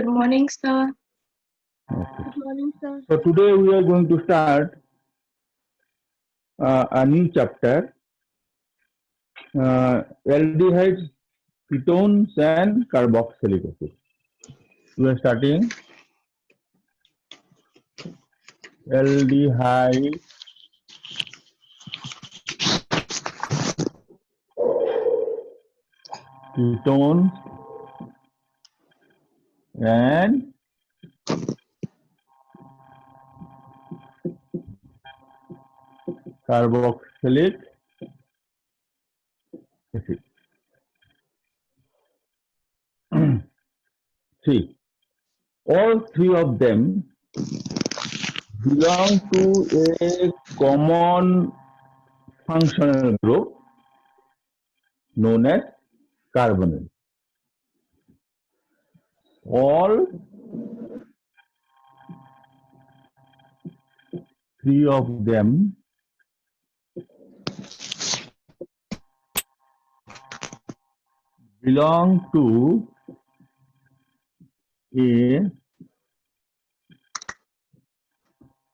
Good morning, sir. Okay. Good morning, sir. So today we are going to start a new chapter, aldehydes, ketones, and carboxylic acid. We are starting aldehyde, ketones, and carboxylic acid. See, all three of them belong to a common functional group known as carbonyl. All three of them belong to a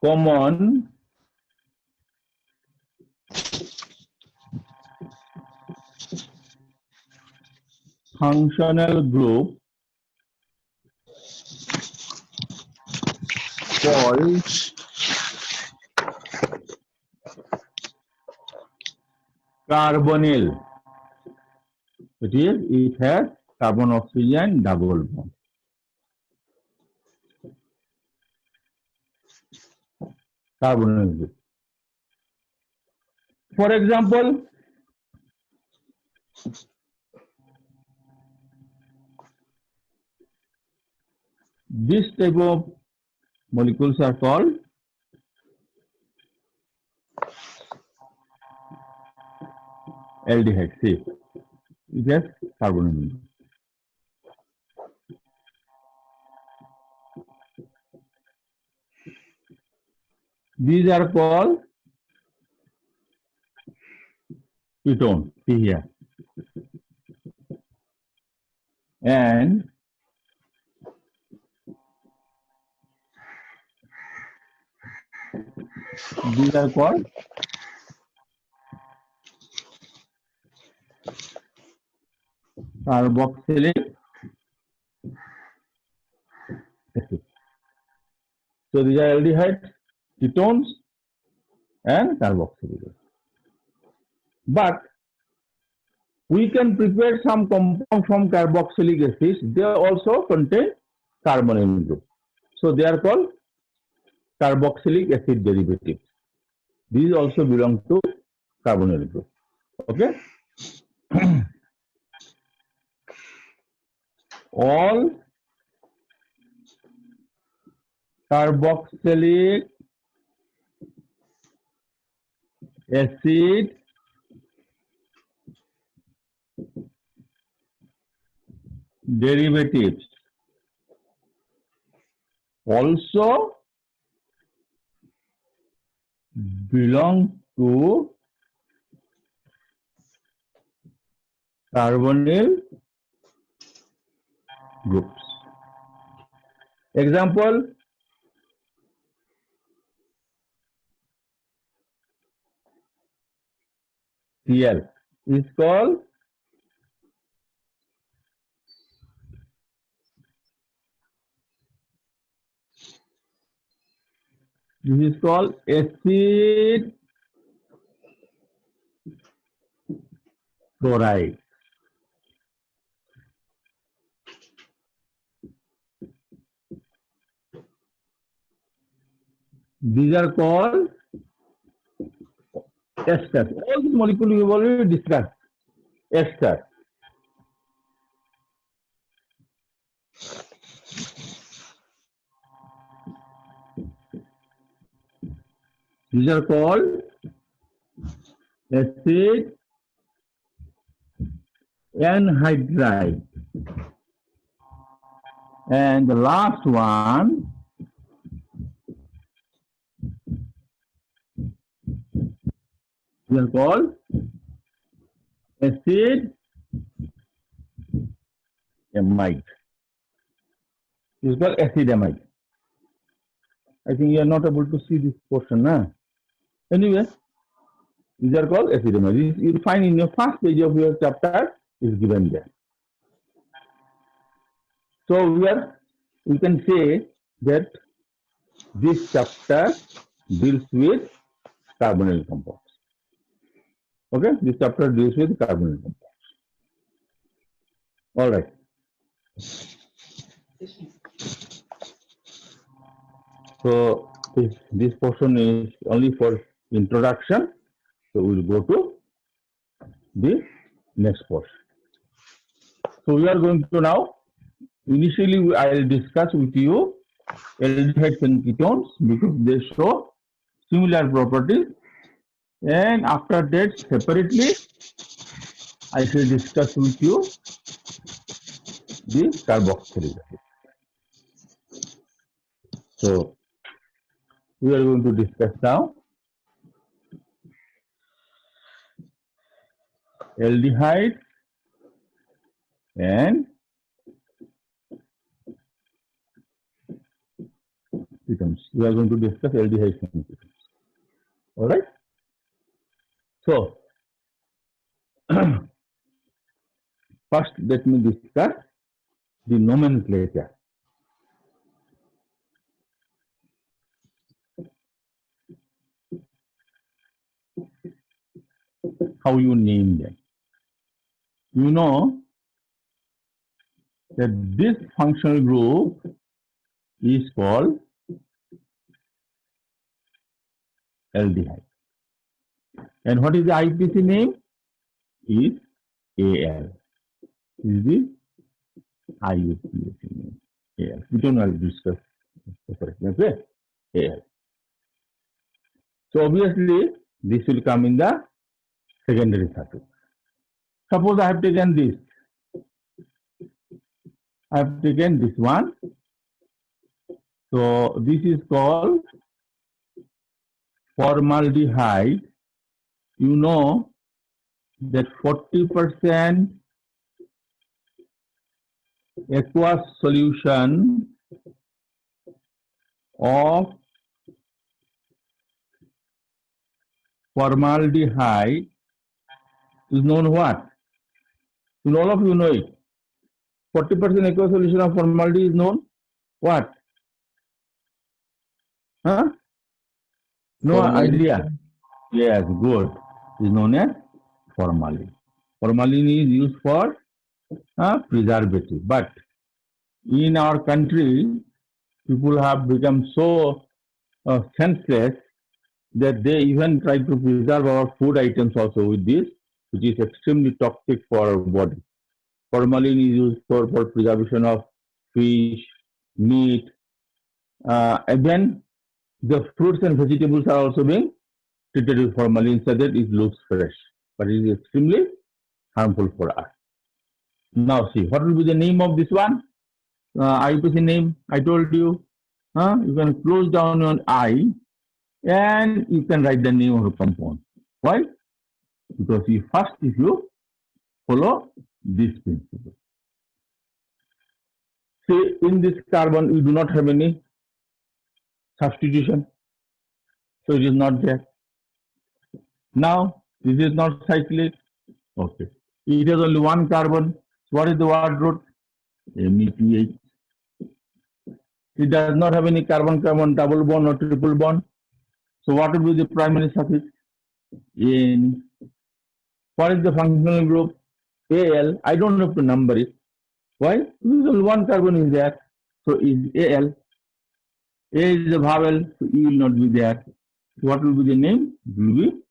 common functional group called carbonyl. It has carbon oxygen double bond. Carbonyl group. For example, this type of molecules are called aldehyde. See, it has carbonyl. These are called ketones. See here. And these are called carboxylic acid. So these are aldehydes, ketones, and carboxylic acid. But we can prepare some compound from carboxylic acids. They also contain carbonyl group. So they are called carboxylic acid derivatives. These also belong to carbonyl group. Okay. All carboxylic acid derivatives also belong to carbonyl groups. Example, Cl is called acid chloride. These are called esters. All these molecules we have already discussed. Ester. These are called acid anhydride. And the last one, they are called acid amide. is called acetamides. I think you are not able to see this portion, na? Anyway, these are called acetamides. You will find in your first page of your chapter is given there. So we can say that this chapter deals with carbonyl compounds. Okay, this chapter deals with carbonyl compounds. All right. So this portion is only for introduction. So we'll go to the next portion. So we are going to now, initially I will discuss with you aldehydes and ketones because they show similar properties, and after that separately I shall discuss with you the carboxylic acid. So we are going to discuss now aldehydes and ketones. We are going to discuss aldehydes and ketones. All right. So first, let me discuss the nomenclature. How you name them. You know that this functional group is called aldehyde. And what is the IUPAC name? Is AL. Is the IUPAC name. AL. We don't have to discuss separately. Okay? AL. So obviously, this will come in the secondary circuit. Suppose I have taken this. I have taken this one. So this is called formaldehyde. You know that 40% aqueous solution of formaldehyde is known what? All of you know it. 40% aqueous solution of formaldehyde is known what? Huh? No idea. Yes, good. Is known as formalin. Formalin is used for preservative. But in our country, people have become so senseless that they even try to preserve our food items also with this, which is extremely toxic for our body. Formalin is used for preservation of fish, meat, and then the fruits and vegetables are also being treated with formalin so that it looks fresh, but it is extremely harmful for us. Now see, what will be the name of this one? IUPAC name, I told you. You can close down your eye and you can write the name of the compound. Why? Because if you follow this principle. See, in this carbon, we do not have any substitution. So it is not there. Now, this is not cyclic. Okay. It has only one carbon. So what is the word root? MEPH. It does not have any carbon-carbon double bond or triple bond. So what will be the primary suffix? N. What is the functional group? Al. I don't have to number it. Why? Because only one carbon is there. So is Al. A is a vowel, so E will not be there. What will be the name? It will be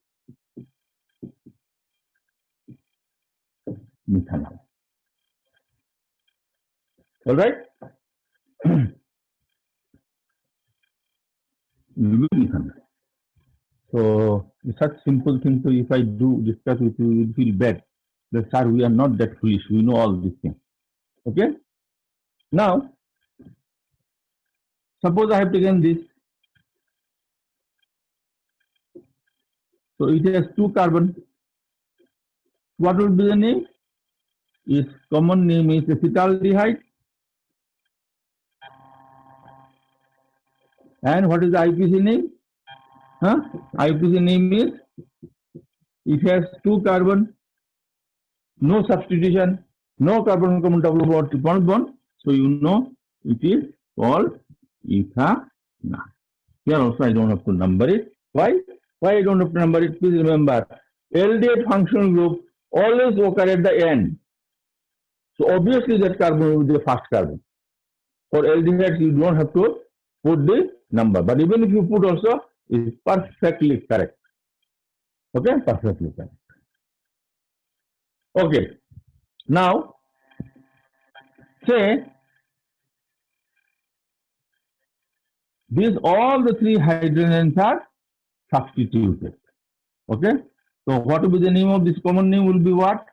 methanol. All right? It will be methanol. So such simple things. So if I do discuss with you, you will feel bad. That sir, we are not that foolish. We know all these things. Okay? Now, suppose I have taken this. So it has two carbon. What will be the name? Its common name is acetaldehyde. And what is the IUPAC name? IUPAC name is, it has 2 carbon, no substitution, no carbon common double bond triple bond. So you know it is called ethanol. Here also I don't have to number it. Why? Why I don't have to number it? Please remember, aldehyde functional group always occur at the end. So obviously that carbon will be the first carbon. For aldehydes you don't have to put the number, but even if you put also, it is perfectly correct. Okay, perfectly correct. Okay, now say these all the 3 hydrogens are substituted. Okay, so what will be the name of this common name? Will be what?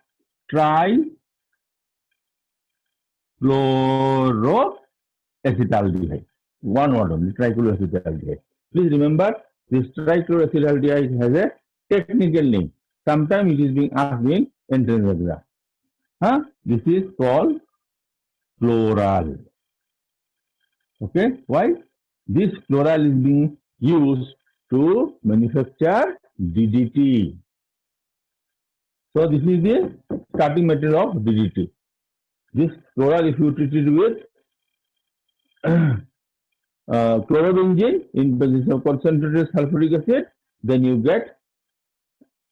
Trichloroacetaldehyde. One word only, trichloroacetaldehyde. Please remember, this trichloroacetaldehyde has a technical name. Sometimes it is being asked in entrance exam. This is called chloral. Okay, why? This chloral is being used to manufacture DDT. So this is the starting material of DDT. This chloral, if you treat it with chlorobenzene in presence of concentrated sulfuric acid, then you get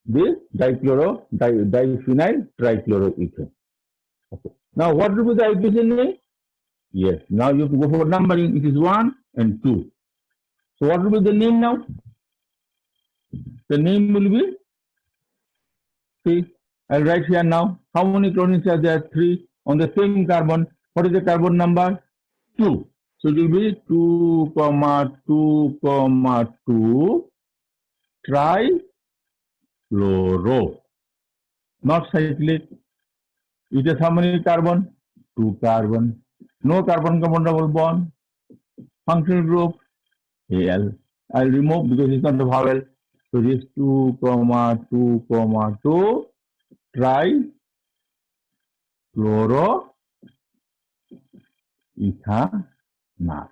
the diphenyl trichloroethane. Okay. Now what will be the IUPAC name? Yes, now you have to go for numbering. It is 1 and 2. So what will be the name now? The name will be, see, I'll write here now. How many chlorines are there? 3 on the same carbon. What is the carbon number? 2. So it will be 2, 2, 2 trichloro. Not cyclic. It has how many carbon? 2 carbon. No carbon carbon double bond. Functional group Al. I'll remove because it's not a vowel. So this 2, 2, 2 trichloroethanol.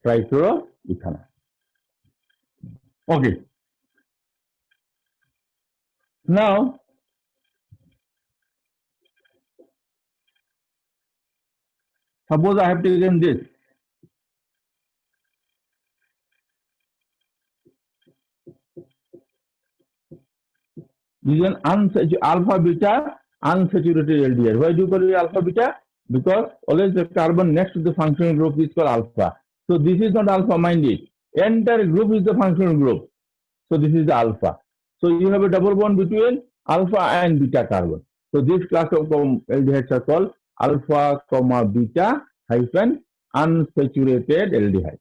Trichloroethanol. Okay. Now, suppose I have taken this. This is an alpha beta unsaturated aldehyde. Why do you call it alpha beta? Because always the carbon next to the functional group is called alpha. So this is not alpha, mind it. Entire group is the functional group. So this is the alpha. So you have a double bond between alpha and beta carbon. So this class of aldehydes are called alpha, beta hyphen unsaturated aldehyde.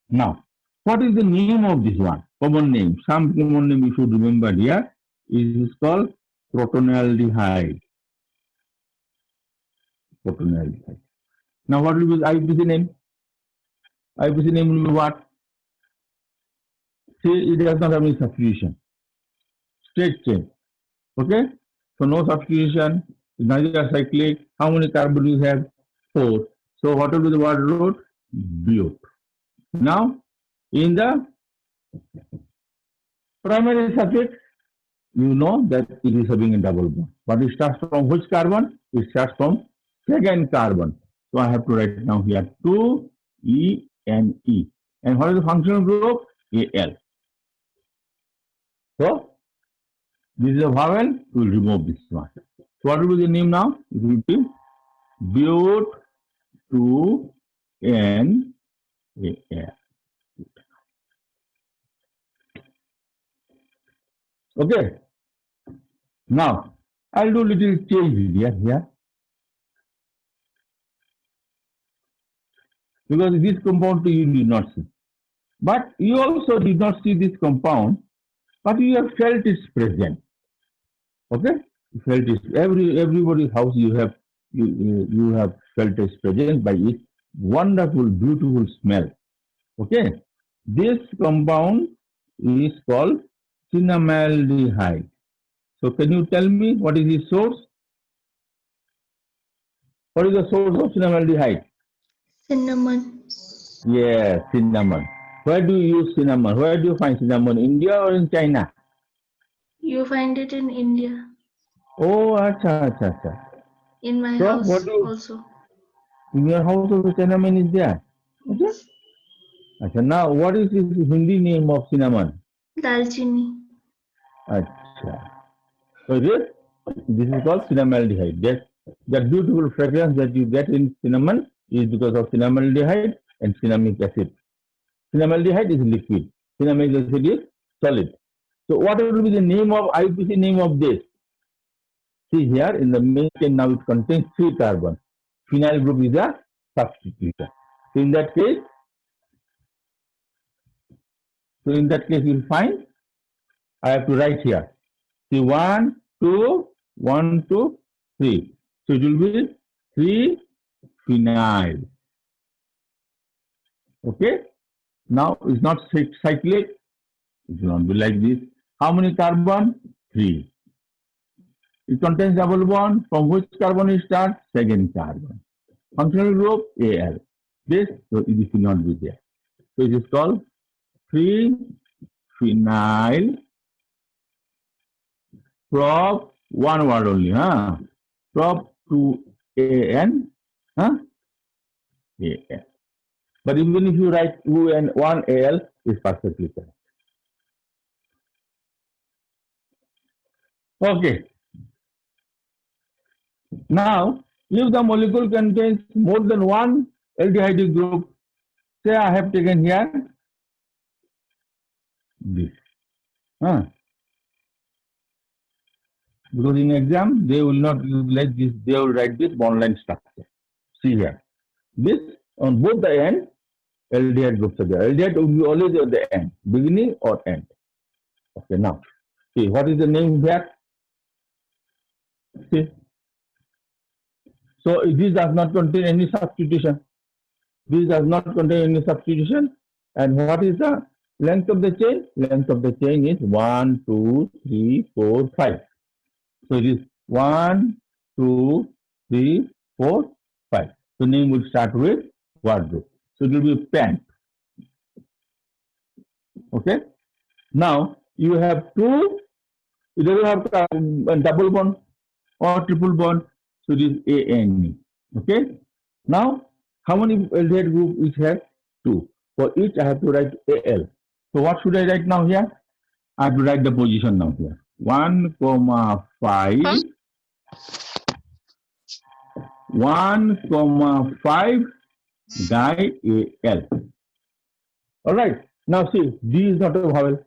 Now, what is the name of this one? Common name. Some common name you should remember here. It is called protonaldehyde. Protonaldehyde. Now, what will be the IUPAC name? IUPAC name will be what? See, it does not have any substitution. Straight chain. Okay? So, no substitution. Neither cyclic. How many carbon do you have? 4. So, what will be the word root? But. Now, in the primary suffix, you know that it is having a double bond. But it starts from which carbon? It starts from second carbon. So I have to write now here 2-E-N-E. And what is the functional group? Al. So this is a vowel. We will remove this one. So what will be the name now? It will be but-2-N-A-L. Okay. Now, I'll do a little change here. Because this compound you did not see. But you also did not see this compound, but you have felt its presence. Okay? You felt it. Everybody's house you have felt its presence by its wonderful, beautiful smell. Okay? This compound is called cinnamaldehyde. So can you tell me what is its source? What is the source of cinnamaldehyde? Cinnamon. Yes, cinnamon. Where do you use cinnamon? Where do you find cinnamon? India or in China? You find it in India, Oh, acha, acha, acha. in my So, what house do you, also. in your house also cinnamon is there? Okay. Yes. Acha, now, what is the Hindi name of cinnamon? Dalchini. Acha. So, this is called cinnamaldehyde. That beautiful fragrance that you get in cinnamon is because of cinnamaldehyde and cinnamic acid. Cinnamaldehyde is liquid. Cinnamic acid is solid. So what will be the name of IUPAC name of this? See here in the main chain now it contains three carbon. Phenyl group is a substitution. So in that case, you'll find I have to write here. See one, two, three. So it will be three phenyl. Okay. Now it's not cyclic. It will not be like this. How many carbon? Three. It contains double bond. From which carbon it starts? Second carbon. Functional group Al. This, so it will not be there. So it is called 3-phenyl prop, one word only, huh? Prop 2AN, huh? AN. But even if you write 2 and 1 Al, it's perfectly correct. Okay. Now, if the molecule contains more than one aldehyde group, say I have taken here this. Huh? Because in exam, they will not like this, they will write this bond line structure. See here. This on both the end, aldehyde groups are there. Aldehyde will be always at the end, beginning or end. Okay, now, see, what is the name here? See, so this does not contain any substitution. This does not contain any substitution. And what is the length of the chain? Length of the chain is 1, 2, 3, 4, 5. So it is 1, 2, 3, 4, 5. So name will start with wardrobe. So it will be pant. Okay. Now you have two. It doesn't have a double bond or triple bond. So it is ANE. Okay. Now how many aldehyde group each has? Two. For each I have to write AL. So what should I write now here? I have to write the position now here. 1, 5. 1, 5 di-AL. All right. Now see, D is not a vowel.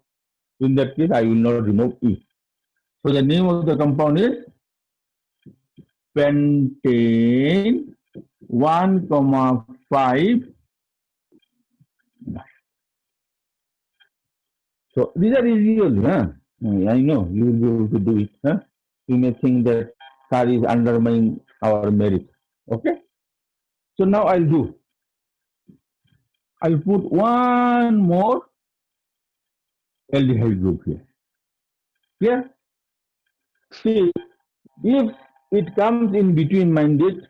In that case, I will not remove E. So the name of the compound is pentane 1, 5. So these are easy only, huh? I know you will be able to do it. Huh? You may think that sir is undermining our merit. Okay. So now I'll put one more aldehyde group here. Here, see, if it comes in between minded,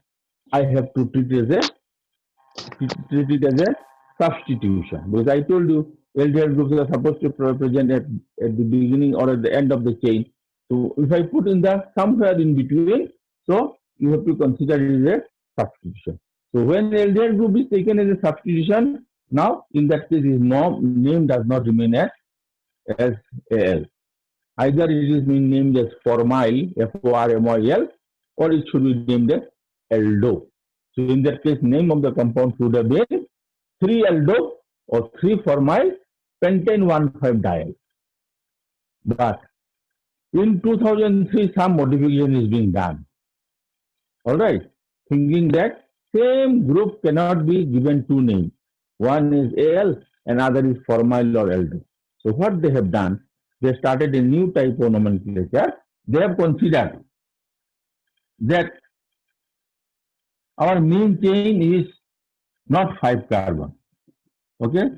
I have to treat it as a substitution. Because I told you aldehyde groups are supposed to present at the beginning or at the end of the chain. So if I put in the somewhere in between, so you have to consider it as a substitution. So when aldehyde group is taken as a substitution, now in that case his name does not remain as Al. Either it is being named as formyl, Formyl, or it should be named as aldo. So in that case, name of the compound should have been 3-aldo or 3-formyl pentane 1,5-diol. But in 2003, some modification is being done. All right, thinking that same group cannot be given two names. One is Al and other is formyl or aldo. So what they have done, they started a new type of nomenclature. They have considered that our main chain is not 5 carbon. Okay?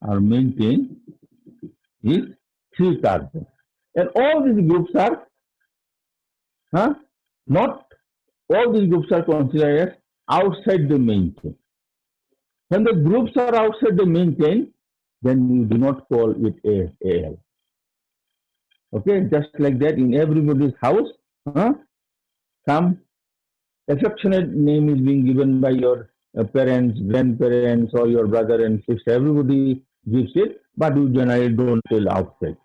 Our main chain is 3 carbon. And all these groups are, not all these groups are considered as outside the main chain. When the groups are outside the main chain, then you do not call it AL. Okay, just like that in everybody's house, some affectionate name is being given by your parents, grandparents, or your brother and sister. Everybody gives it, but we generally don't tell outside.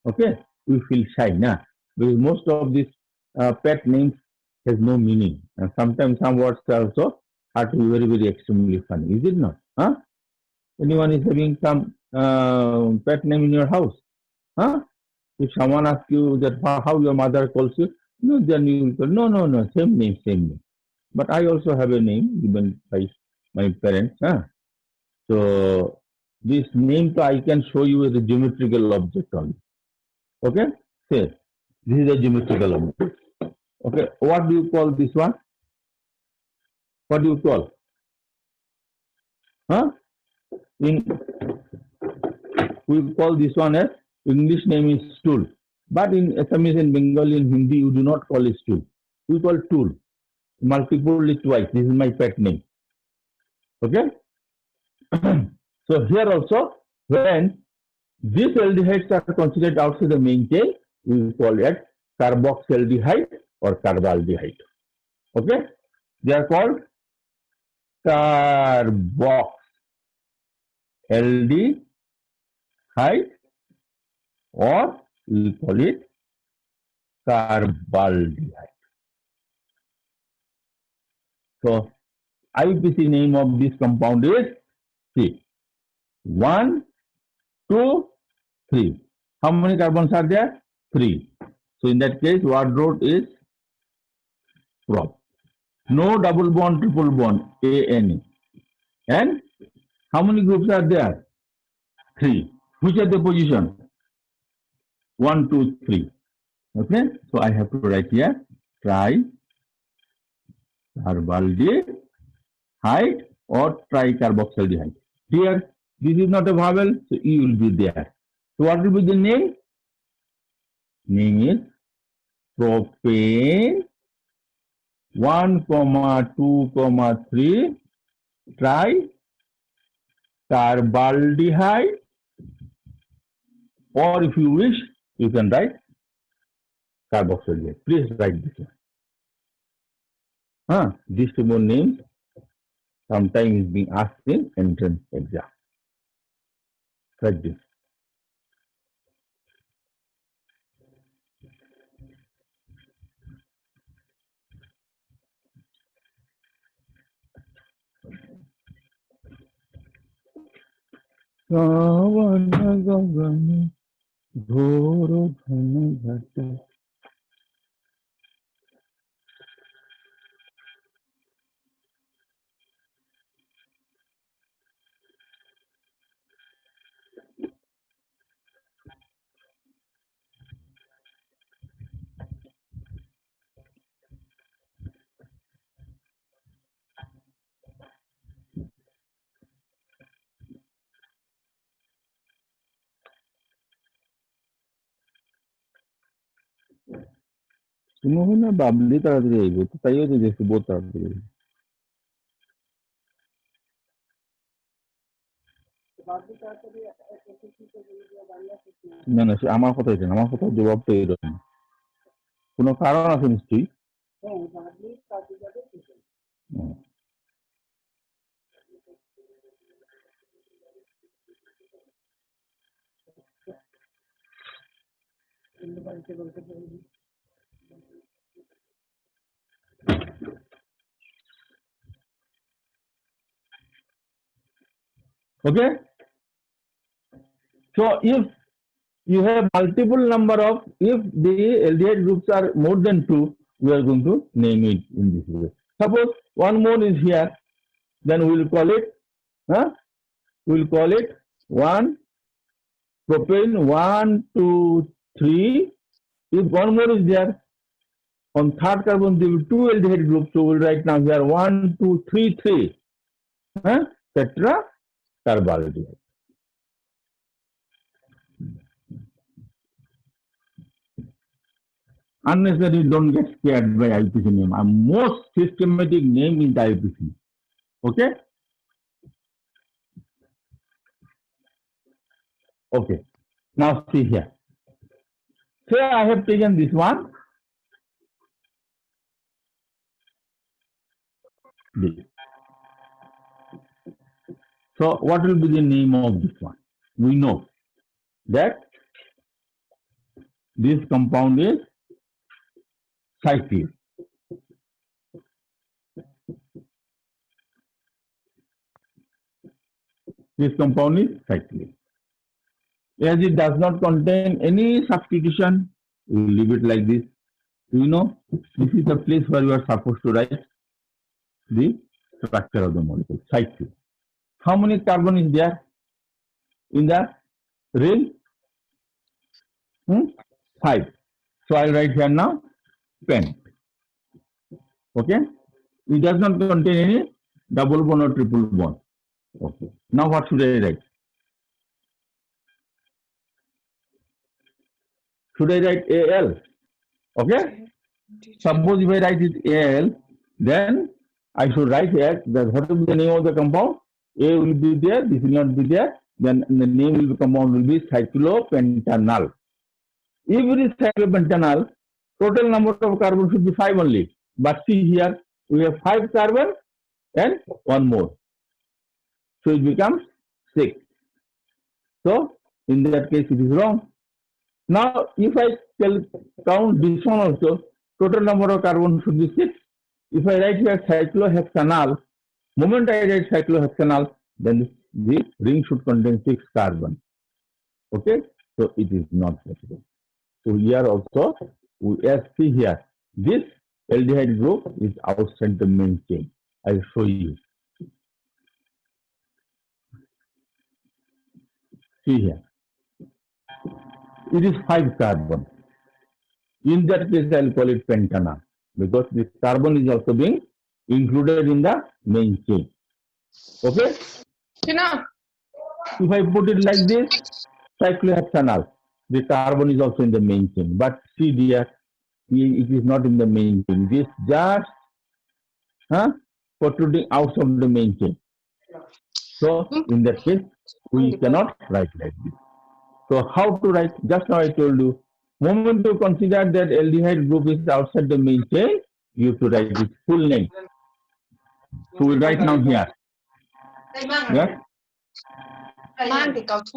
Okay, we feel shy, nah? Because most of these pet names has no meaning, and sometimes some words also are to be very, very extremely funny. Is it not? Huh? Anyone is having some pet name in your house? Huh? If someone asks you that how your mother calls you, no, then you will go, no, same name, same name. But I also have a name given by my parents. Huh? So this name I can show you as a geometrical object only. Okay? Say, this is a geometrical object. Okay, what do you call this one? What do you call? Huh? In, we call this one as English name is stool. But in Assamese and Bengali and Hindi, you do not call it stool. We call tool. Multiple it twice. This is my pet name. Okay? So here also, when these aldehydes are considered outside the main chain, we call it carboxaldehyde or carbaldehyde. Okay? They are called carboxaldehyde or we call it carbaldehyde. So IUPAC name of this compound is C. 1, 2, 3. How many carbons are there? 3. So in that case, word is prop. No double bond, triple bond, ANE. And how many groups are there? 3. Which are the position? 1, 2, 3. Okay, so I have to write here tricarbaldehyde or tricarboxaldehyde. Here, this is not a vowel, so E will be there. So what will be the name? Name is propane 1, 2, 3 tricarbaldehyde, or if you wish, you can write carboxylate. Please write this one. These two more names sometimes is being asked in entrance exam. Write this. তুমি না বাবলি তাড়াতাড়ি আইব তো তাইও তো দেখছি বহুত তাড়াতাড়ি আইব না না আমার কথা এটা আমার কথা জবাব তো এরকম কোনো কারণ আছে নিশ্চয়ই Okay, so if you have multiple number of, if the aldehyde groups are more than 2, we are going to name it in this way. Suppose one more is here, then we will call it, we will call it 1 propane 1, 2, 3. If one more is there, on third carbon there will be 2 aldehyde groups, so we will write now here 1, 2, 3, 3. Tetracarbaldehyde. Unnecessarily don't get scared by IUPAC name. Our most systematic name is IUPAC. Okay? Okay. Now see here. Say I have taken this one. This. So what will be the name of this one? We know that this compound is cyclic. This compound is cyclic. As it does not contain any substitution, we will leave it like this. You know, this is the place where you are supposed to write the structure of the molecule, cyclic. How many carbon is there in the ring? 5. So I'll write here now pent. Okay? It does not contain any double bond or triple bond. Okay. Now what should I write? Should I write Al? Okay? Suppose if I write it Al, then I should write here that what will be the name of the compound? A will be there, this will not be there. Then the name of the compound will be cyclopentanal. If it is cyclopentanal, total number of carbon should be 5 only. But see here, we have 5 carbon and 1 more. So it becomes 6. So in that case, it is wrong. Now, if I count this one also, total number of carbon should be 6. If I write here cyclohexanal, moment I write cyclohexanal, then the ring should contain 6 carbon. Okay, so it is not possible. So here also, we see here, this aldehyde group is outside the main chain. I will show you. See here. It is 5 carbon. In that case, I will call it pentanal because this carbon is also being included in the main chain. Okay? If I put it like this, cyclohexanal, the carbon is also in the main chain. But see dear, it is not in the main chain. This just protruding out of the main chain. So in that case, we cannot write like this. So how to write? Just now I told you. Moment to consider that aldehyde group is outside the main chain, you have to write its full name. So we'll write now here. Yes?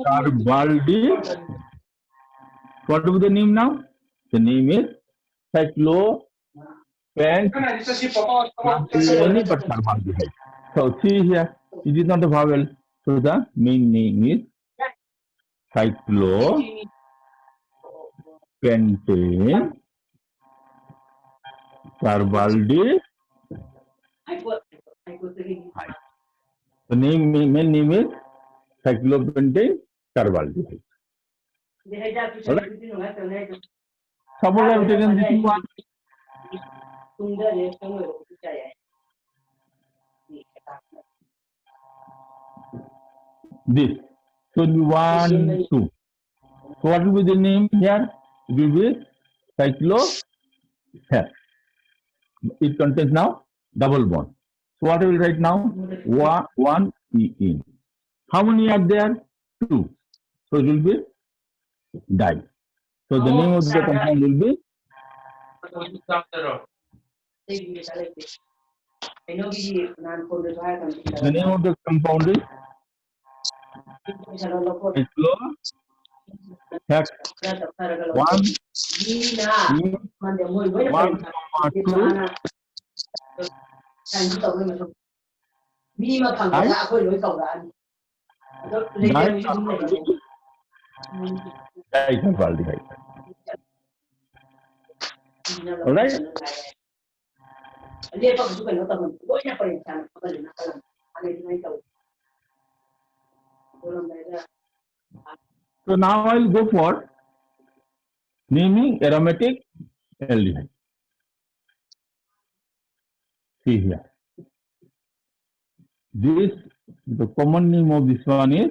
Carbaldi. What will be the name now? The name is cyclopentanal. So see here, it is not a vowel. So the main name is cyclopentane carbaldi. The main name is cyclopentane carbaldi. Right. Suppose I have taken this one. This. So it will be 1, 2. So what will be the name here? It will be cyclohexane. It contains now double bond. So what I will write now? 1 E in. How many are there? 2. So it will be di. So the name of the compound will be the name of the compound is cyclohexane 1, 2, all right. So now I'll go for naming aromatic aldehyde. See here. This, the common name of this one is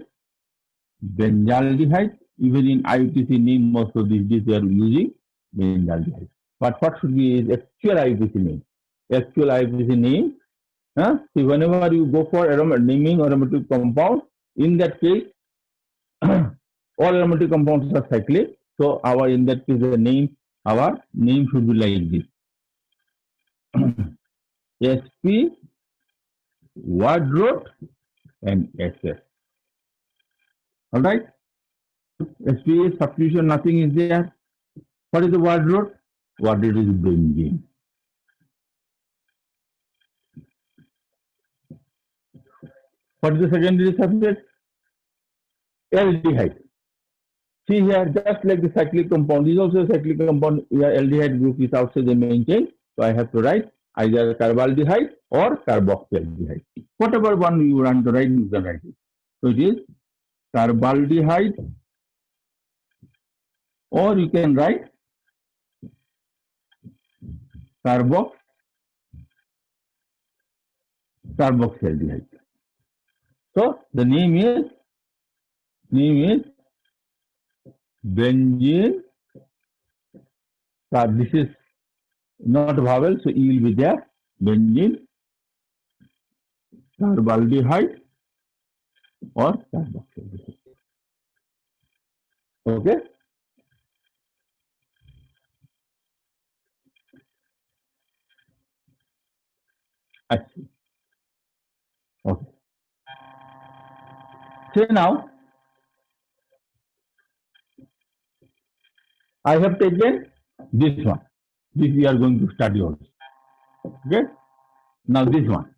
benzaldehyde. Even in IUPAC name also these days they are using benzaldehyde. But what should be his actual IUPAC name? Actual IUPAC name. See, whenever you go for naming aromatic compound, in that case, all aromatic compounds are cyclic. So in that case our name should be like this. SP, word root, and SS. Alright? SP is substitution, nothing is there. What is the word root? Word root is benzene. What is the secondary subject? Aldehyde. See here, just like the cyclic compound, this is also a cyclic compound, where aldehyde group is outside the main chain. So I have to write either carbaldehyde or carboxyaldehyde. Whatever one you want to write, you can write it. So it is carbaldehyde, or you can write carboxyaldehyde. So the name is benzene. This is not vowel, so E will be there. Benzene, carbaldehyde, or carboxyaldehyde. Okay. Actually. Okay. So now I have taken this one. This we are going to study also. Okay. Now this one.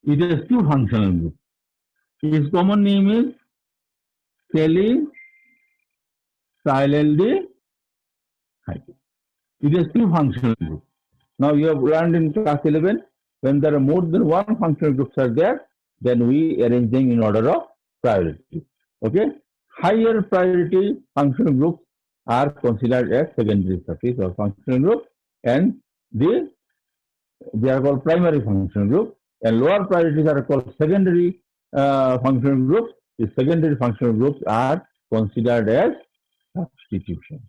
It is two functional group. Its common name is silylaldehyde. It is two functional groups. Now you have learned in class 11, when there are more than one functional groups are there, then we arrange them in order of priority. Okay? Higher priority functional groups are considered as secondary surface or functional group, and they are called primary functional group, and lower priorities are called secondary functional groups. The secondary functional groups are considered as substitutions.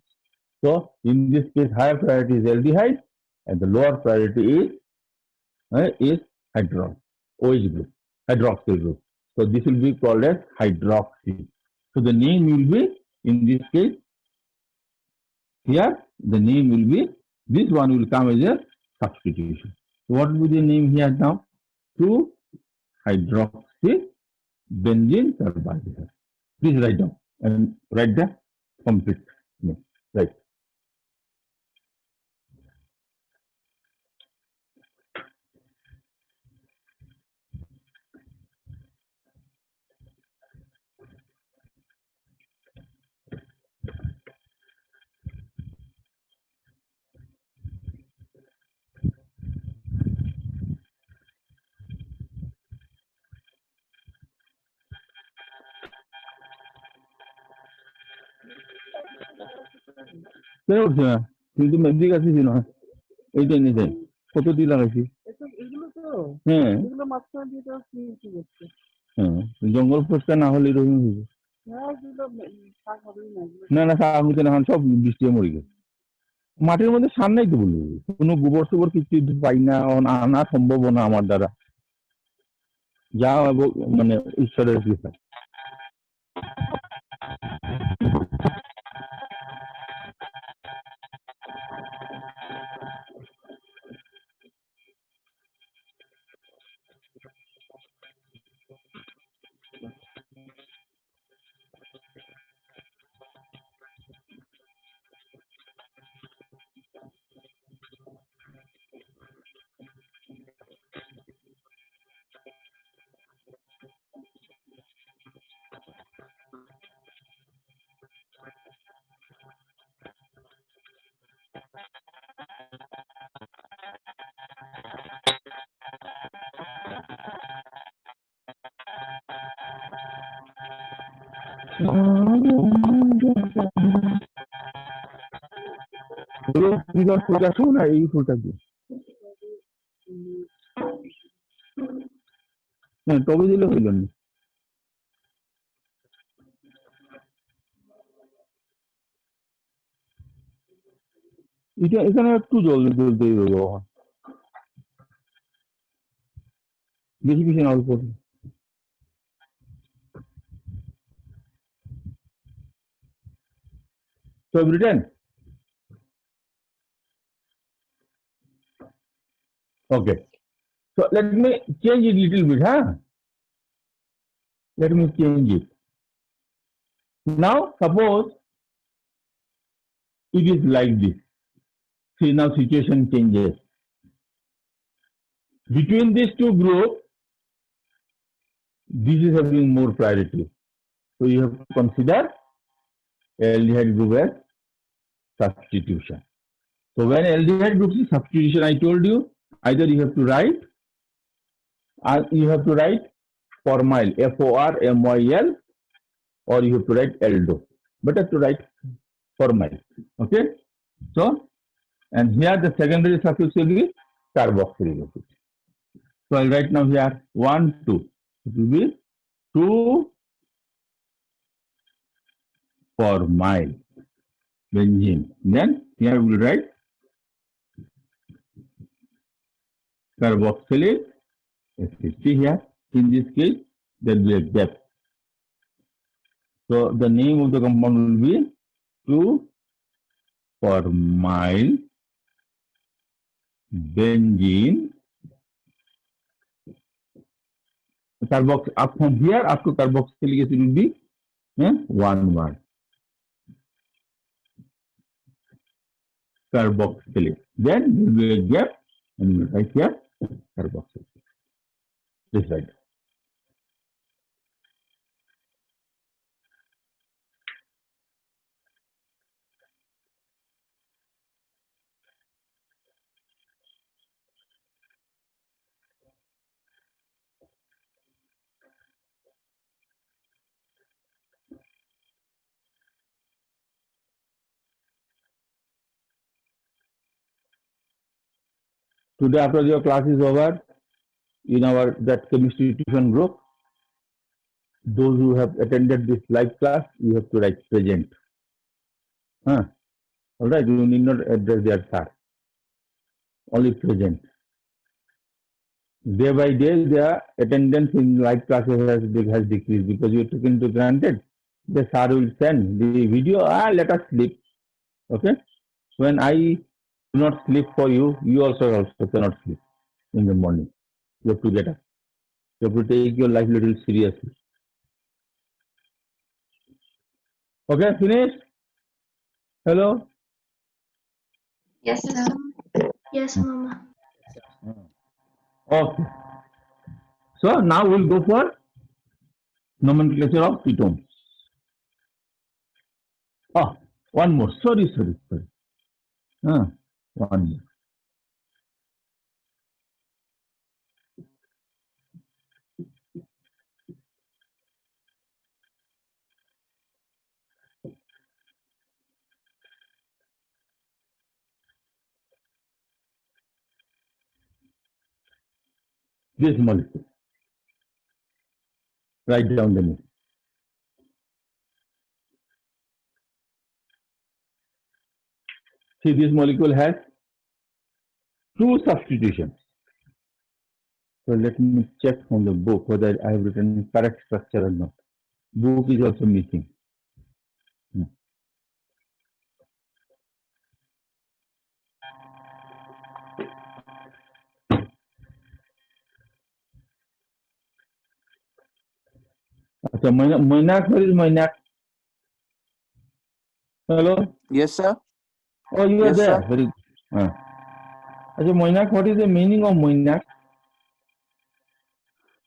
So in this case, higher priority is aldehyde, and the lower priority is OH group, hydroxyl group. So this will be called as hydroxy. So the name will be, in this case, here the name will be, this one will come as a substitution. So what will be the name here now? 2-hydroxy benzene carbaldehyde. Please write down and write the complete name. Right. কিন্তু মেহেন্দি গাছ ছিল না, এইটাই নিয়ে যাই কত দিয়ে লাগাইছি। হ্যাঁ হ্যাঁ, জঙ্গল পরিষ্কার না হলে এরকম হয়েছে। না না, শাক হচ্ছে না, সব বৃষ্টি মরে গেছে। মাটির মধ্যে সার নাই তো বলবো, কোনো গোবর টোবর কিছু পাই না, আনা সম্ভব না আমার দ্বারা, যা মানে ঈশ্বরের কৃপা। ফুলটা শোন না, এই ফুলটা দিয়ে হ্যাঁ টবে দিলে হইল না। এটা এখানে একটু জল জ্বলতে বেশি বেশি না, অল্প। So I've written. Okay. So let me change it a little bit, huh? Let me change it. Now suppose it is like this. See, now situation changes. Between these two groups, this is having more priority. So you have to consider aldehyde group as substitution. So when aldehyde group is substitution, I told you either you have to write formyl, FORMYL, or you have to write aldo. Better to write formyl. Okay. So and here the secondary suffix will be carboxylic acid. So I'll write now here 1, 2. It will be 2 formyl benzene. Then here we will write carboxylic acid. See here, in this case, there will be a gap. So the name of the compound will be 2 formyl benzene carbox. Up from here up to carboxylic acid will be one word. Carboxylic. Then there will be a gap and we will write here carboxylic. This right. Today after your class is over, in our that chemistry tuition group, those who have attended this live class, you have to write present. All right, you need not address their sir. Only present. Day by day, their attendance in live classes has decreased because you took into granted. The sir will send the video. Let us sleep. Okay. When I do not sleep for you, you also cannot sleep in the morning. You have to get up. You have to take your life a little seriously. Okay, finished? Hello? Yes, sir. Yes, Mama. Okay. So now we'll go for nomenclature of ketones. Oh, one more. Sorry. One more. This molecule. Write down the name. See, this molecule has 2 substitutions. So let me check from the book whether I have written correct structure or not. Book is also missing. Okay, Moinak, where is Moinak? Hello? Yes, sir. Oh, you are Yes, there. sir. Very good. Okay, Moinak, what is the meaning of Moinak?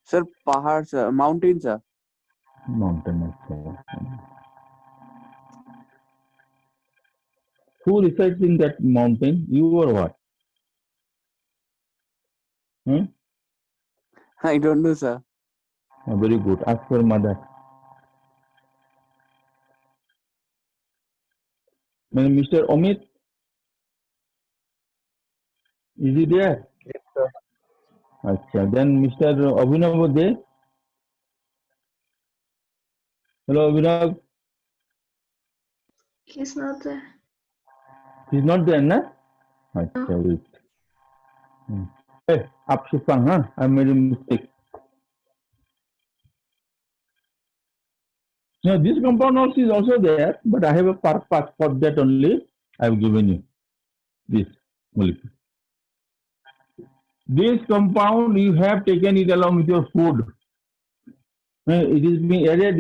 Sir, pahad, sir. Mountain, sir. Mountain. Who resides in that mountain? You or what? I don't know, sir. Oh, very good. Ask your mother. Mr. Omit, is he there? Yes, sir. Achha. Then Mr. Abhinav there? Hello, Abhinav. He's not there. He's not there, na? Achha, wait. Hey, Apshifang, huh? I made a mistake. Now this compound also is also there, but I have a purpose for that only. I have given you this molecule. This compound you have taken it along with your food. It is being added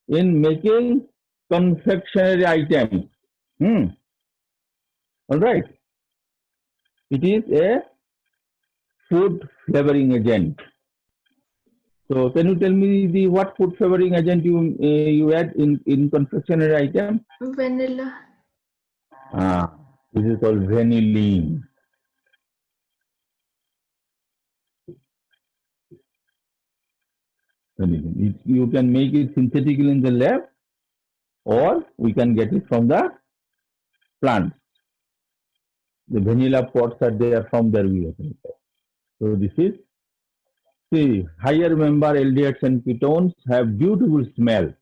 in making confectionery items. All right. It is a food flavoring agent. So can you tell me what food flavoring agent you add in confectionery item? Vanilla. This is called vanillin. You can make it synthetically in the lab, or we can get it from the plants. The vanilla pods are there, from there we have it. So this is, see, higher member aldehydes and ketones have beautiful smell,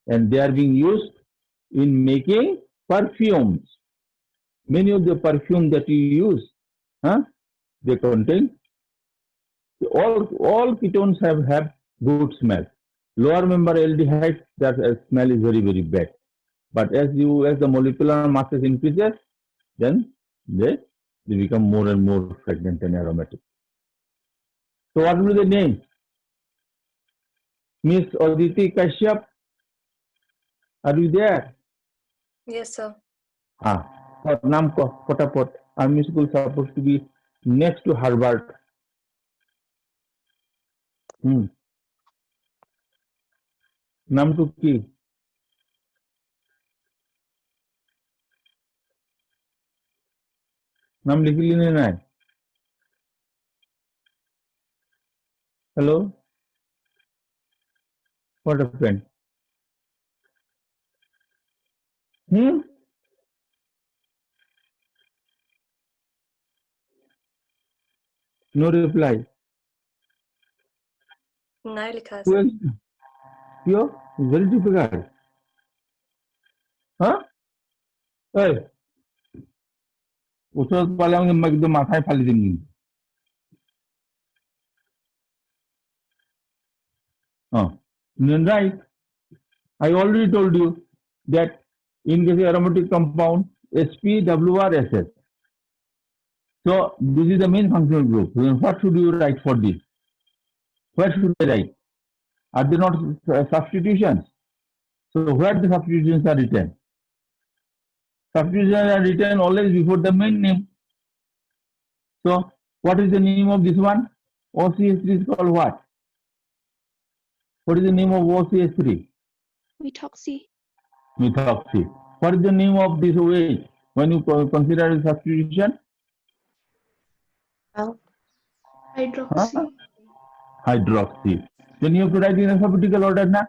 and they are being used in making perfumes. Many of the perfume that you use, they contain, all ketones have good smell. Lower member aldehydes, that smell is very, very bad. But as the molecular masses increases, then they become more and more fragrant and aromatic. So what will be the name? Miss Aditi Kashyap, are you there? Yes, sir. What naam ko, potapot. Army school supposed to be next to Harvard. নাম তো কি? নাম লিখিলি নে নাই? Hello? What happened? No reply. नहीं लिखा है, Well, sir. Pure? Very difficult. Huh? Hey. उसको पहले मैं एकदम माथा फाली देंगी. Right. I already told you that in case of aromatic compound, SP, WR, SS. So this is the main functional group. Then what should you write for this? Where should I write? Are there not substitutions? So where the substitutions are written? Substitutions are written always before the main name. So what is the name of this one? OCH3 is called what? What is the name of OCH3? Methoxy. Methoxy. What is the name of this OH when you consider a substitution? Hydroxy. Hydroxy. Then you have to write in alphabetical order now.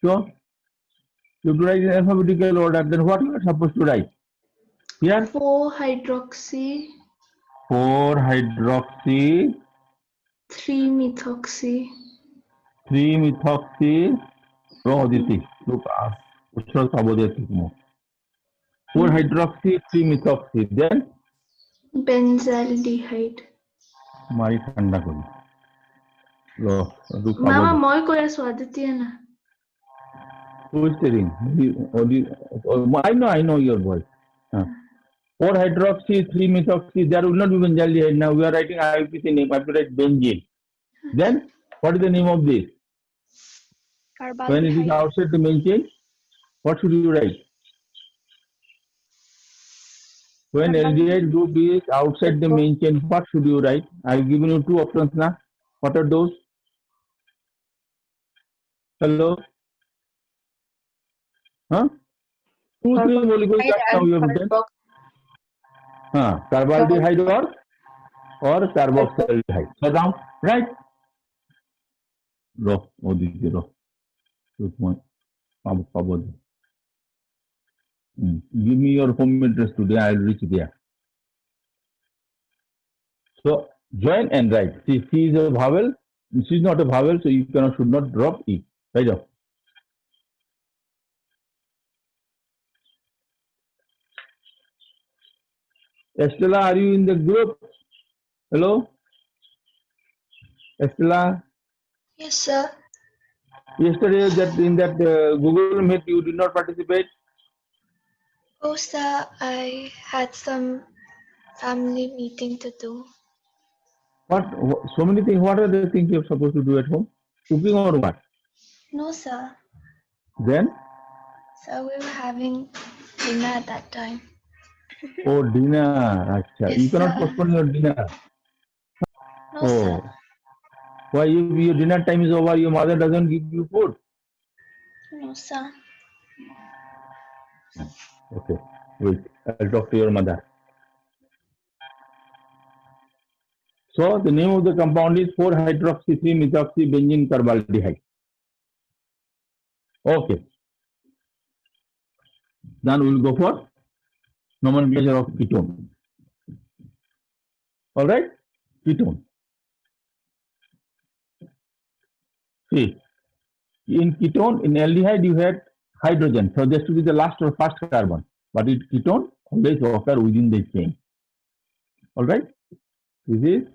So you have to write in alphabetical order. Then what you are supposed to write? Here? 4-hydroxy. 4-hydroxy. 3-methoxy. 3-methoxy. Oh, Aditi, look, 4-hydroxy, 3-methoxy. Then? Benzaldehyde. Mari thanda kori. Mama, moi koi asu Aditi hai na. Who is telling? I know your voice. 4-hydroxy, 3-methoxy, there will not be benzaldehyde. Now we are writing IUPAC name. I have to write benzene. Then, what is the name of this? When it is outside the main chain, what should you write? When aldehyde group is outside the main chain, what should you write? I have given you two options now. What are those? Hello? Huh? 2-3 molecules just now you have written. Carbaldehyde or carboxylaldehyde. So now, right? Ro, Oditi, ro. Give me your home address today, I will reach there. So join and write. See, C is a vowel. This is not a vowel, so you should not drop E. Right off. Estella, are you in the group? Hello? Estella? Yes, sir. Yesterday, that in that Google Meet, you did not participate. Oh, sir, I had some family meeting to do. What? So many things. What are the things you're supposed to do at home? Cooking or what? No, sir. Then? So we were having dinner at that time. Oh, dinner. Achha. Yes, You cannot sir. postpone your dinner. No, sir. Oh. Why? If your dinner time is over, your mother doesn't give you food. No, sir. Okay. Wait. I'll talk to your mother. So the name of the compound is 4-hydroxy-3-methoxybenzene carbaldehyde. Okay. Then we will go for nomenclature of ketone. All right? Ketone. See, in ketone, in aldehyde, you had hydrogen. So this to be the last or first carbon. But in ketone, always occur within the chain. All right? This is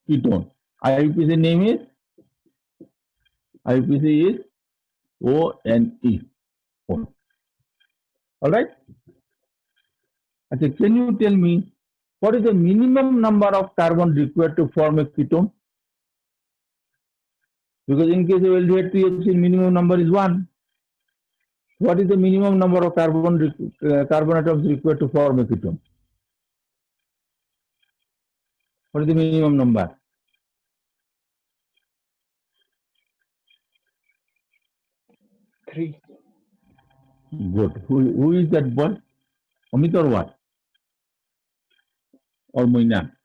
ketone. IUPAC name is ONE. All right? Okay, can you tell me what is the minimum number of carbon required to form a ketone? Because in case of aldehyde, THC minimum number is 1. What is the minimum number of carbon atoms required to form a ketone? What is the minimum number? 3. Good. Who is that boy? Amit or what? Or Moina?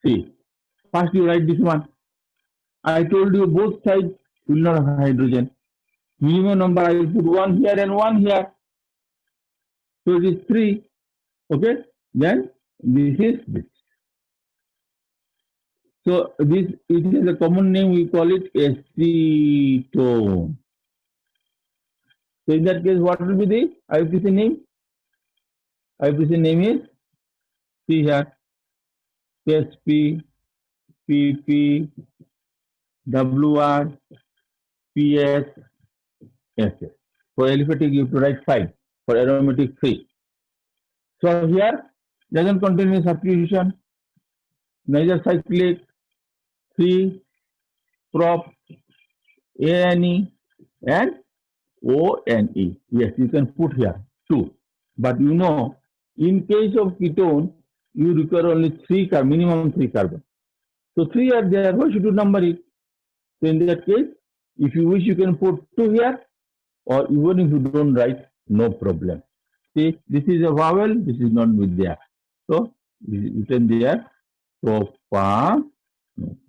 See, first you write this one. I told you both sides will not have hydrogen. Minimum number, I will put 1 here and 1 here. So it is 3. Okay? Then this is this. So this, it is a common name, we call it acetone. So in that case, what will be the IUPAC name? IUPAC name is, see here, SP, PP, WR, PS, SS. For aliphatic, you have to write 5. For aromatic, 3. So here, doesn't contain any substitution, neither cyclic, 3, prop, ANE, and ONE. Yes, you can put here 2. But you know, in case of ketone, you require only 3 carbon, minimum 3 carbon. So 3 are there. Why should you number it? So in that case, if you wish, you can put 2 here, or even if you don't write, no problem. See, this is a vowel, this is not with there. So this is written there, propan.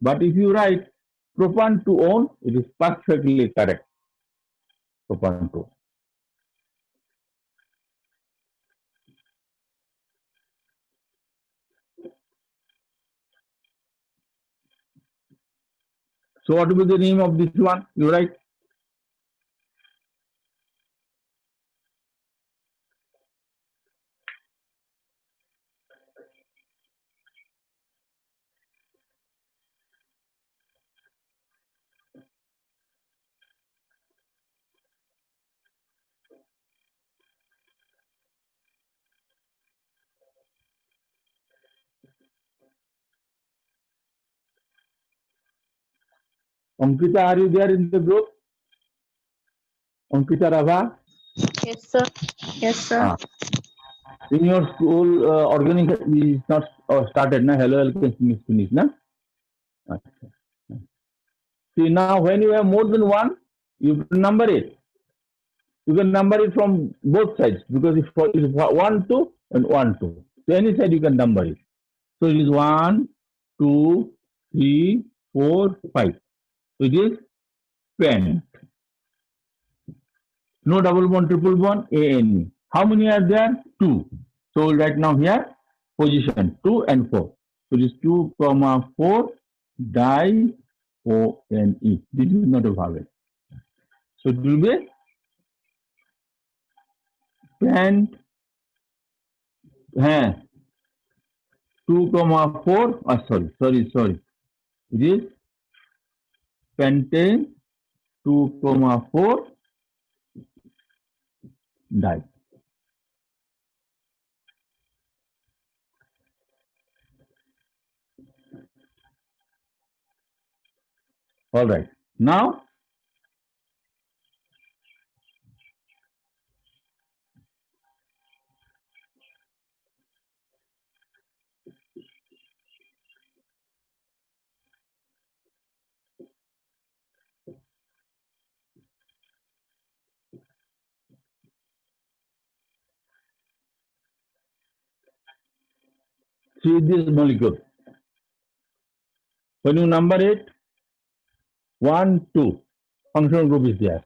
But if you write propan to own, it is perfectly correct. Propan to. So what will be the name of this one? You write. Ankita, are you there in the group? Ankita Rava? Yes, sir. Yes, sir. In your school, organic is not started, na? Hello, Alchemy is finished, na? See, now when you have more than 1, you can number it. You can number it from both sides because it's 1, 2 and 1, 2. So any side you can number it. So it is 1, 2, 3, 4, 5. So it is pen. No double bond, triple bond, ANE. How many are there? 2. So we'll write now here position 2 and 4. So it is 2, 4 di ONE. This is not a vowel. So it will be pent 2, 4. Sorry. It is pentane 2,4 die. All right. Now, see this molecule. When you number it, 1, 2, functional group is there.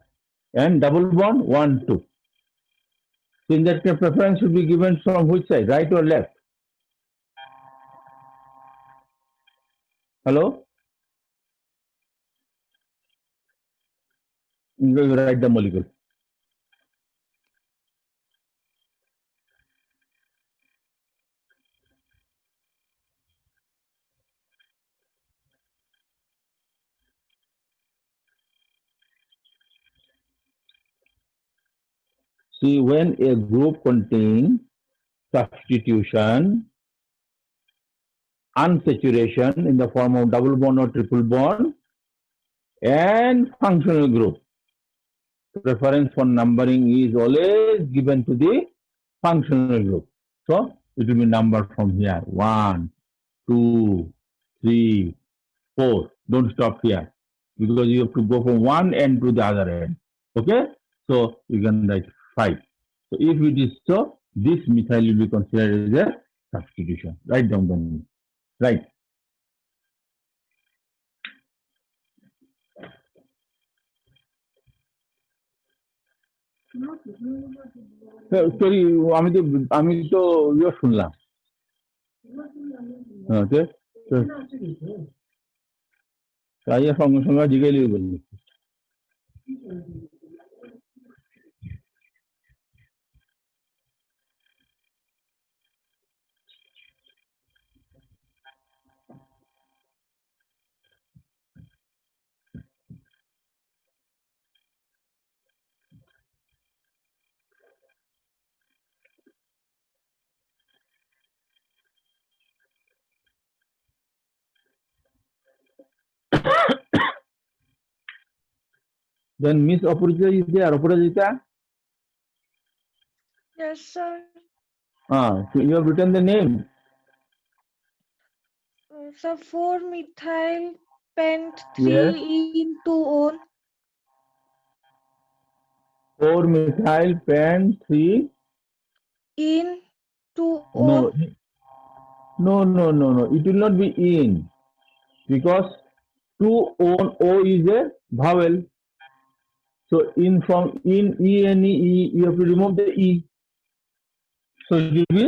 And double bond, 1, 2. So in that case, preference should be given from which side, right or left? Hello? You write the molecule. See, when a group contains substitution, unsaturation in the form of double bond or triple bond, and functional group, preference for numbering is always given to the functional group. So it will be numbered from here. 1, 2, 3, 4. Don't stop here because you have to go from one end to the other end. Okay? So you can write 5. So if it is so, this methyl will be considered as a substitution. Write down the name. Right. Sorry, আমি তো ইয়ে শুনলাম। ওকে, তাই সঙ্গে সঙ্গে জিজ্ঞেস বললি। Then Miss Aparajita is there. Aparajita? Yes, sir. So you have written the name. So 4-methyl pent Yes. 3-ene-2-one. 4-methyl pen 3. In 2-one. No. It will not be in because 2-on O is a vowel. So in from in E N E, you have to remove the E. So it will be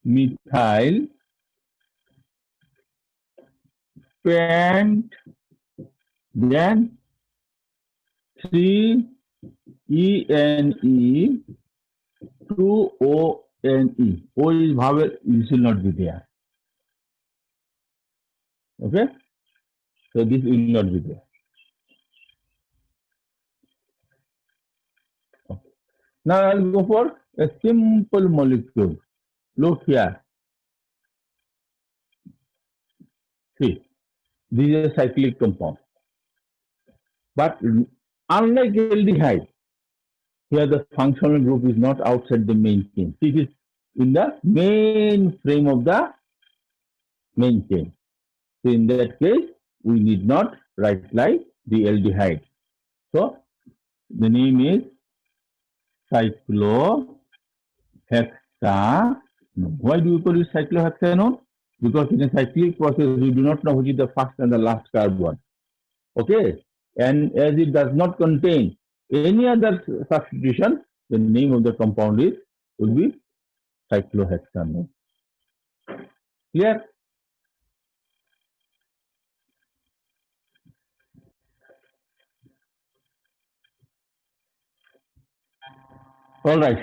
4-methyl pent then 3-ene 2-one. O is vowel, this will not be there. Okay? So this will not be there. Okay. Now I'll go for a simple molecule. Look here. See, this is a cyclic compound. But unlike aldehyde, here the functional group is not outside the main chain. It is in the main frame of the main chain. So in that case, we need not write like the aldehyde. So the name is cyclohexanone. Why do we call it cyclohexanone? Because in a cyclic process, we do not know which is the first and the last carbon. Okay? And as it does not contain any other substitution, the name of the compound will be cyclohexanone. Clear? All right.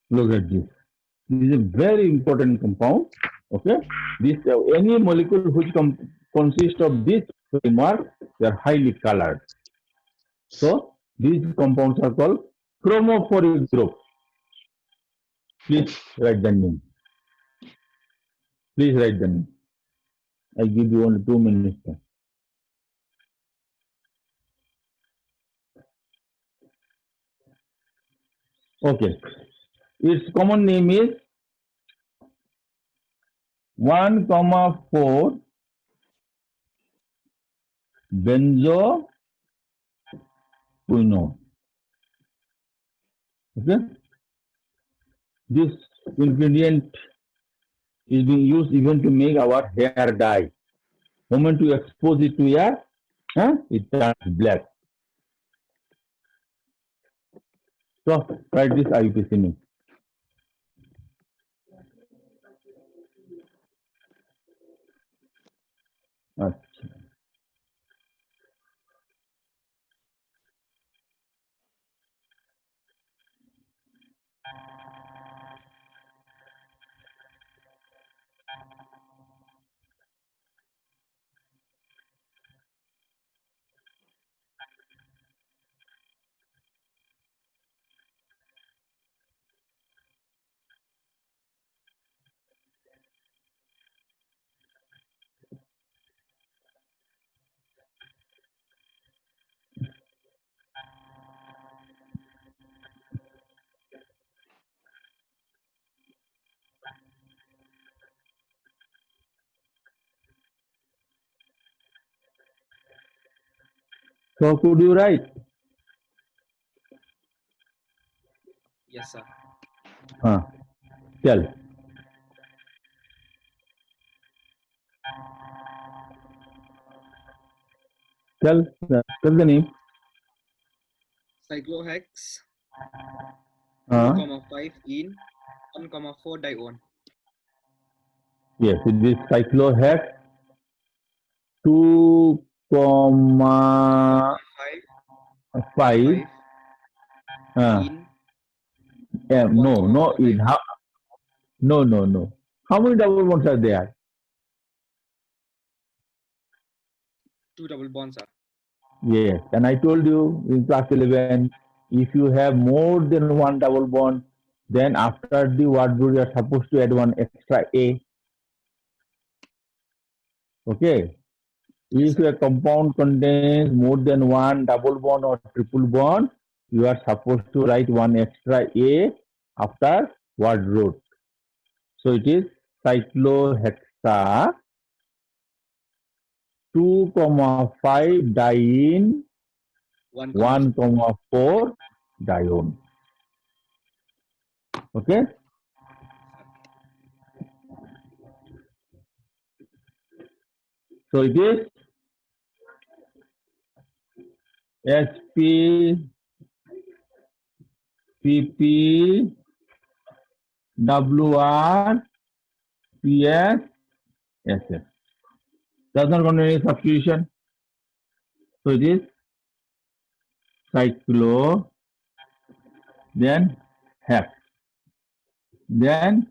Look at this. This is a very important compound. Okay, this any molecule which consists of this framework, they are highly colored. So these compounds are called chromophoric group. Please write the name. Please write the name. I give you only 2 minutes. Okay. Its common name is 1,4 benzoquinone. Okay. This ingredient is being used even to make our hair dye. Moment you expose it to air, it turns black. So write this IUPAC name. Achha. So could you write? Yes, sir. Tell. Tell the name. Cyclohex Uh, 2,5 in 1,4 dione. yes, it is cyclohex 2,5. 5 in No, 1,4 in dione. how? No. How many double bonds are there? 2 double bonds, sir. Yes, and I told you in class 11, if you have more than one double bond, then after the word group you are supposed to add one extra A. Okay. Yes, If sir. a compound contains more than one double bond or triple bond, you are supposed to write one extra A after word root. So it is cyclohexa 2,5 diene 1,4 dione. Okay. So it is SP, PP, WR, PS, SS. Does not contain any substitution. So it is cyclo, then hex. Then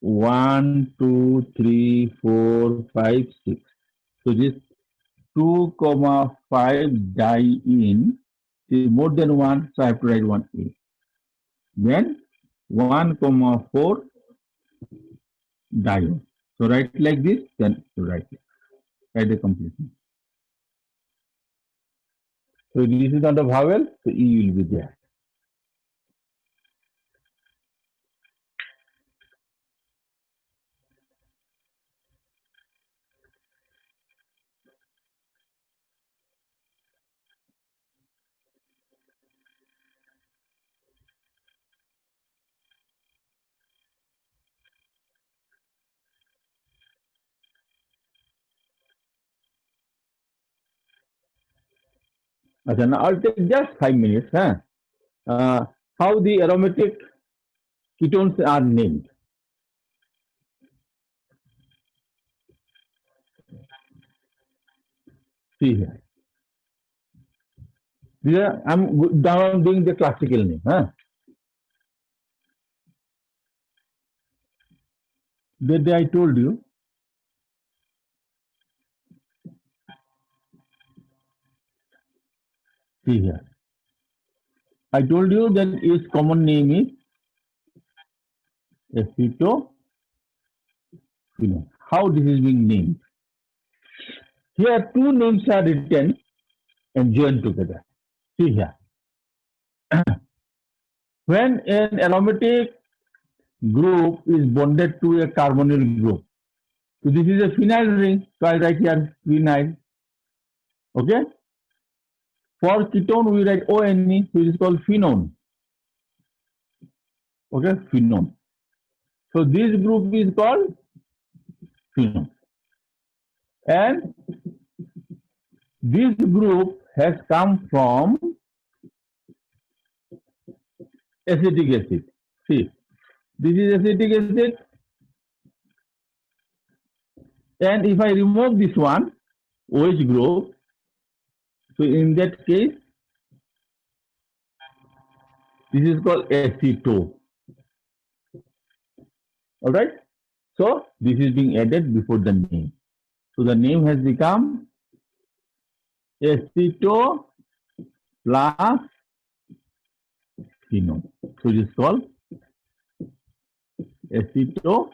1, 2, 3, 4, 5, 6. So this 2,5 diene is more than one, so I have to write one A. Then 1,4 dione. So write like this, then write it. Write the completion. So this is not a vowel, so E will be there. Okay, now I'll take just 5 minutes. How the aromatic ketones are named. See here. I'm doing the classical name. That day I told you. See here. I told you that its common name is acetophenone. How this is being named? Here two names are written and joined together. See here. When an aromatic group is bonded to a carbonyl group, so this is a phenyl ring, so I write here phenyl. Okay? For ketone, we write ONE, which is called phenone. Okay, phenone. So this group is called phenone. And this group has come from acetic acid. See, this is acetic acid. And if I remove this one, OH group, so in that case, this is called aceto. All right. So this is being added before the name. So the name has become aceto plus phenone. So it is called aceto.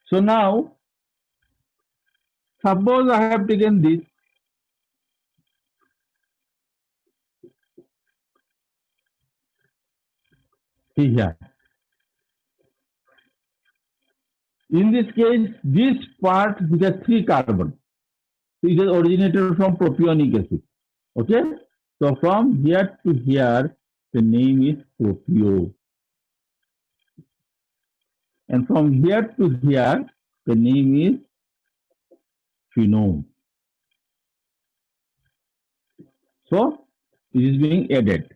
So now, suppose I have taken this. See here. In this case, this part which has 3 carbon, so it is originated from propionic acid. Okay? So from here to here, the name is propio. And from here to here, the name is phenone. So it is being added.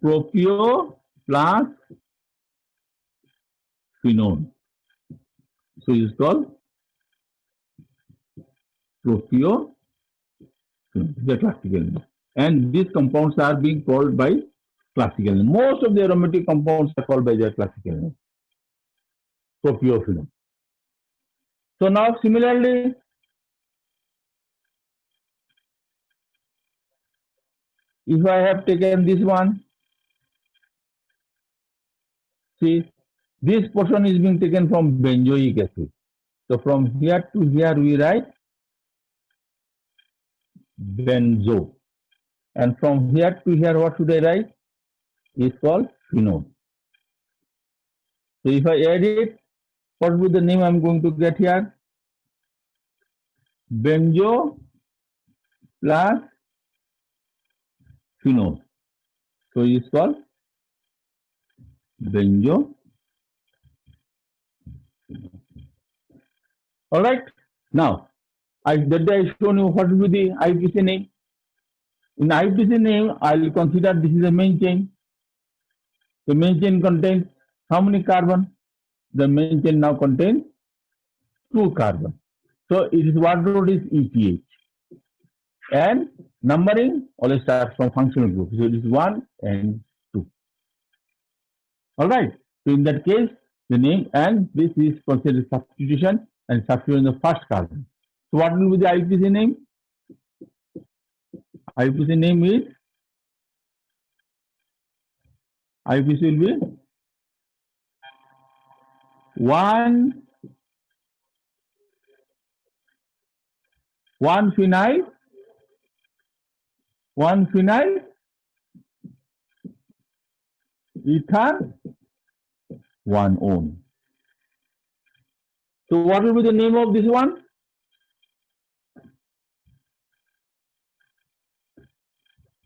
Propio plus phenone. So it is called propio, the classical name. And these compounds are being called by classical name. Most of the aromatic compounds are called by their classical name. Propiophenone. So now similarly, if I have taken this one, see, this portion is being taken from benzoic acid. So from here to here we write benzo. And from here to here, what should I write? It's called phenone. So if I add it, what would the name I'm going to get here? Benzo plus phenone. So it's called benzo. All right. Now, that day I shown you what will be the IUPAC name. In IUPAC name, I will consider this is a main chain. The main chain contains how many carbon? The main chain now contains 2 carbon. So it is what root is ETH. And numbering always starts from functional group. So it is 1 and 2. All right. So in that case, the name and this is considered substitution and substitution the first carbon. So what will be the IUPAC name? IUPAC name is IUPAC will be 1 phenyl 1 ether 1 one. So what will be the name of this one?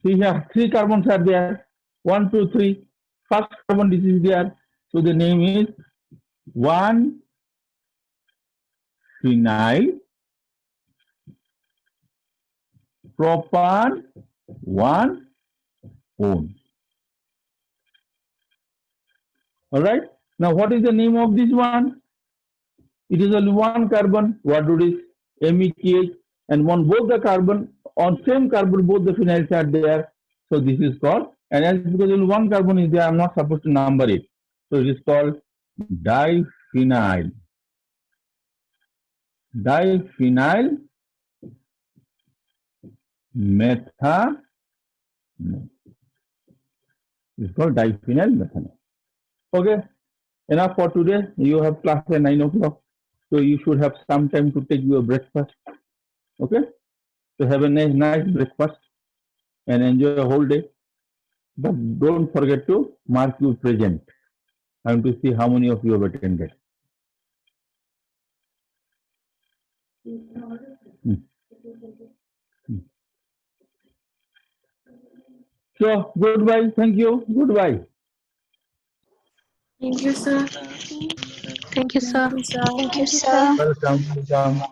See here, 3 carbons are there. 1, 2, 3. First carbon this is there. So the name is 1 phenyl propan 1 one. All right. Now what is the name of this one? It is only one carbon. What do it is? METH, and on both the carbon, on same carbon, both the phenyls are there. So this is called, and as because only one carbon is there, I'm not supposed to number it. So it is called diphenyl. Diphenyl methanol. It's called diphenyl methanol. Okay, enough for today. You have class at 9 o'clock, so you should have some time to take your breakfast. Okay, so have a nice breakfast and enjoy the whole day. But don't forget to mark you present. I want to see how many of you have attended. So goodbye. Thank you. Goodbye. Thank you, sir. Thank you, sir. Thank you, sir. Welcome. Welcome.